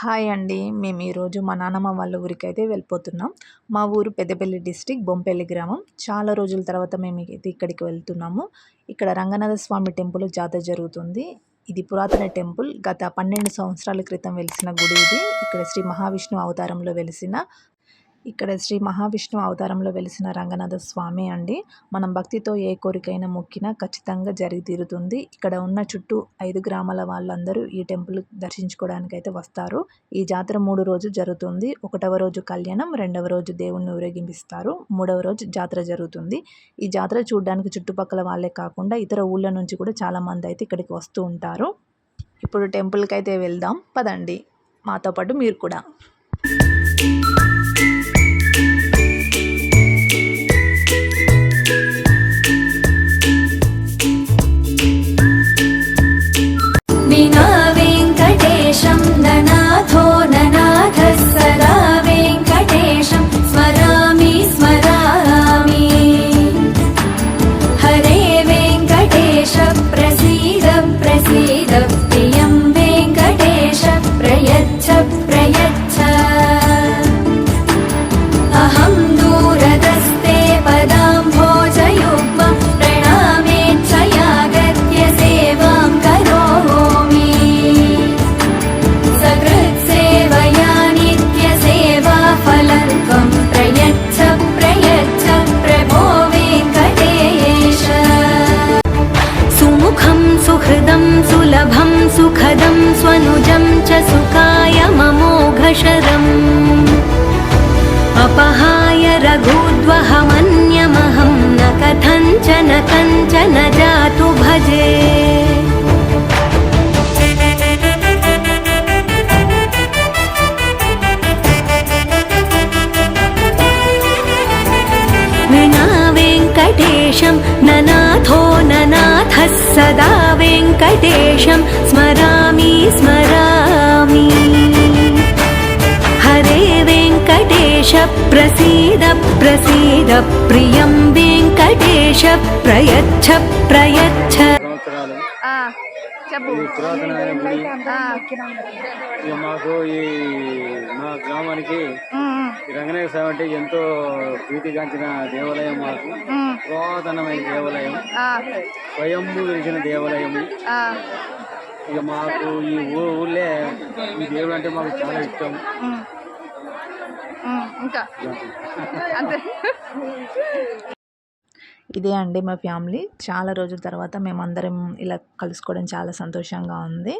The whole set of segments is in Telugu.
హాయ్ అండి. మేము ఈరోజు మా నానమ్మ వాళ్ళ ఊరికైతే వెళ్ళిపోతున్నాం. మా ఊరు పెద్దపల్లి డిస్ట్రిక్ట్ బొంపెల్లి గ్రామం. చాలా రోజుల తర్వాత మేమైతే ఇక్కడికి వెళ్తున్నాము. ఇక్కడ రంగనాథ స్వామి టెంపుల్ జాతర జరుగుతుంది. ఇది పురాతన టెంపుల్. గత 12 సంవత్సరాల క్రితం వెలిసిన గుడి ఇది. ఇక్కడ శ్రీ మహావిష్ణువు అవతారంలో వెలిసిన శ్రీ మహావిష్ణువు అవతారంలో వెలిసిన రంగనాథ స్వామి అండి. మనం భక్తితో ఏ కోరికైనా మొక్కినా ఖచ్చితంగా జరిగి తీరుతుంది. ఇక్కడ ఉన్న చుట్టూ 5 గ్రామాల వాళ్ళందరూ ఈ టెంపుల్ దర్శించుకోవడానికి అయితే వస్తారు. ఈ జాతర 3 రోజులు జరుగుతుంది. 1వ రోజు కళ్యాణం, 2వ రోజు దేవుణ్ణి ఊరేగింపిస్తారు, 3వ రోజు జాతర జరుగుతుంది. ఈ జాతర చూడడానికి చుట్టుపక్కల వాళ్ళే కాకుండా ఇతర ఊళ్ళ నుంచి కూడా చాలామంది అయితే ఇక్కడికి వస్తూ ఉంటారు. ఇప్పుడు టెంపుల్కి అయితే వెళ్దాం పదండి, మాతో పాటు మీరు కూడా. विना वेङ्कटेशं ननाथो ननाथः सदा वेङ्कटेशं स्मरामि स्मरामि। हरे वेङ्कटेश प्रसीद प्रसीद, प्रियं वेङ्कटेश प्रयच्छ प्रयच्छ। अहं दूरदस्ते पदाम्भोजयुग्मं प्रणामेच्छयागत्य सेवां करोमि। सकृत्सेवया नित्यसेवा फलत्वं प्रयच्छ प्रयच्छ प्रभो वेङ्कटेश। सुमुखं सुहृदं सुलभं सुखदं स्वनुजं च सुखाय ममोघशरम् अपहाय रघुद्वहमन्यमहं न कथञ्चन जातु भजे। विना वेङ्कटेशं ननाथो ननाथः सदा वेङ्कटेशं स्मरामि स्मरामि। हरे वेङ्कटेश प्रसीद प्रसीद, प्रियं वेङ्कटेश प्रयच्छ प्रयच्छ। ఇది పురాతనమైన గుడి. ఇక మాకు మా గ్రామానికి ఈ రంగనాథ స్వామి అంటే ఎంతో ప్రీతిగాంచిన దేవాలయం. మాకు పురాతనమైన దేవాలయం, స్వయంభూ వెలిసిన దేవాలయం. ఇక మాకు ఈ ఊళ్ళే ఈ దేవుడు అంటే మాకు చాలా ఇష్టం. ఇంకా అంతే. ఇదే అండి మా ఫ్యామిలీ. చాలా రోజుల తర్వాత మేమందరం ఇలా కలుసుకోవడం చాలా సంతోషంగా ఉంది,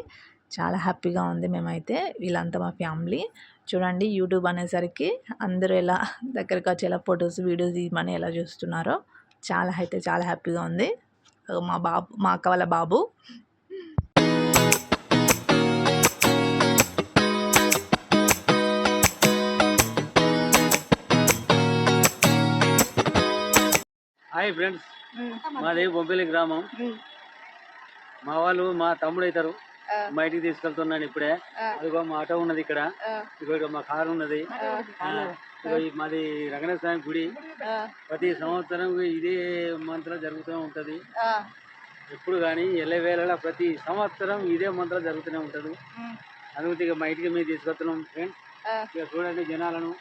చాలా హ్యాపీగా ఉంది. మేమైతే వీళ్ళంతా మా ఫ్యామిలీ. చూడండి, యూట్యూబ్ అనేసరికి అందరూ ఎలా దగ్గరికి వచ్చి ఎలా ఫొటోస్ వీడియోస్ తీయమని ఎలా చూస్తున్నారో చాలా హ్యాపీగా ఉంది. మా అక్క వాళ్ళ బాబు. హాయ్ ఫ్రెండ్స్, మాది బొంపెల్లి గ్రామం. మా వాళ్ళు మా తమ్ముడు అవుతారు. బయటికి తీసుకెళ్తున్నాను ఇప్పుడే. అదిగో మా ఆటో ఉన్నది ఇక్కడ, ఇదిగో మా కారు ఉన్నది. మాది రంగనాథ స్వామి గుడి. ప్రతి సంవత్సరం ఇదే మంత్రం జరుగుతూ ఉంటది. ఎప్పుడు కానీ ఎల్లవేళలా ప్రతి సంవత్సరం ఇదే మంత్రం జరుగుతూనే ఉంటది. అందుకే ఇక మా ఇంటికి మేము తీసుకెళ్తున్నాం ఫ్రెండ్స్. ఇక చూడండి జనాలను.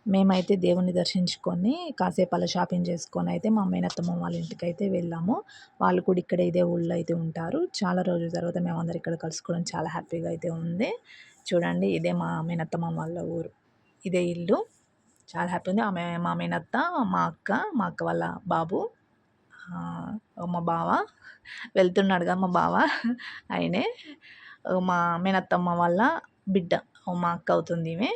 మేమైతే దేవుని దర్శించుకొని కాసేపు అలా షాపింగ్ చేసుకొని అయితే మా మేనత్తమ్మ వాళ్ళ ఇంటికి అయితే వెళ్ళాము. వాళ్ళు కూడా ఇక్కడ ఇదే ఊళ్ళో అయితే ఉంటారు. చాలా రోజుల తర్వాత మేమందరం ఇక్కడ కలుసుకోవడం చాలా హ్యాపీగా అయితే ఉంది. చూడండి, ఇదే మా మేనత్తమ్మ వాళ్ళ ఊరు, ఇదే ఇల్లు. చాలా హ్యాపీ ఉంది. మా మేనత్త, మా అక్క వాళ్ళ బాబు, మా బావ వెళ్తున్నాడుగా. మా బావ ఆయనే. మా మేనత్తమ్మ వాళ్ళ బిడ్డ మా అక్క అవుతుంది ఈమె.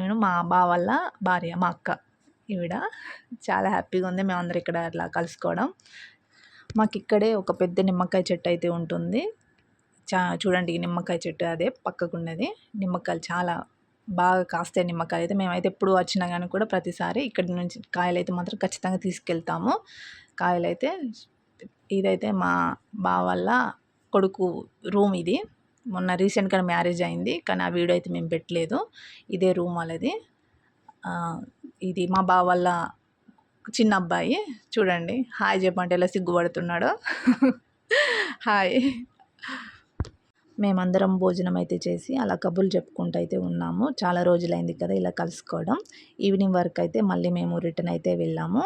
నేను మా బావ వాళ్ళ భార్య, మా అక్క ఈవిడ. చాలా హ్యాపీగా ఉంది మేమందరం ఇక్కడ అట్లా కలుసుకోవడం. మాకు ఇక్కడే ఒక పెద్ద నిమ్మకాయ చెట్టు అయితే ఉంటుంది. చూడండి, ఈ నిమ్మకాయ చెట్టు అదే పక్కకున్నది. నిమ్మకాయలు చాలా బాగా కాస్తాయి. నిమ్మకాయలు అయితే మేమైతే ఎప్పుడు వచ్చినా కానీ కూడా ప్రతిసారి ఇక్కడి నుంచి కాయలు అయితే మాత్రం ఖచ్చితంగా తీసుకెళ్తాము. కాయలు అయితే ఇదైతే మా బావ వాళ్ళ కొడుకు రూమ్ ఇది. మొన్న రీసెంట్గా మ్యారేజ్ అయింది, కానీ ఆ వీడియో అయితే మేము పెట్టలేదు. ఇదే రూమ్ వాళ్ళది. ఇది మా బావ వాళ్ళ చిన్న అబ్బాయి. చూడండి, హాయ్ చెప్పంటే ఎలా సిగ్గుపడుతున్నాడో. హాయ్. మేమందరం భోజనం అయితే చేసి అలా కబుర్లు చెప్పుకుంటూ అయితే ఉన్నాము. చాలా రోజులైంది కదా ఇలా కలుసుకోవడం. ఈవినింగ్ వరకు అయితే మళ్ళీ మేము రిటర్న్ అయితే వెళ్ళాము.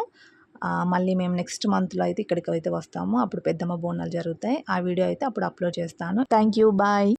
మళ్ళీ మేము నెక్స్ట్ మంత్లో అయితే ఇక్కడికి అయితే వస్తాము. అప్పుడు పెద్దమ్మ బోనాలు జరుగుతాయి. ఆ వీడియో అయితే అప్పుడు అప్లోడ్ చేస్తాను. Thank you, bye.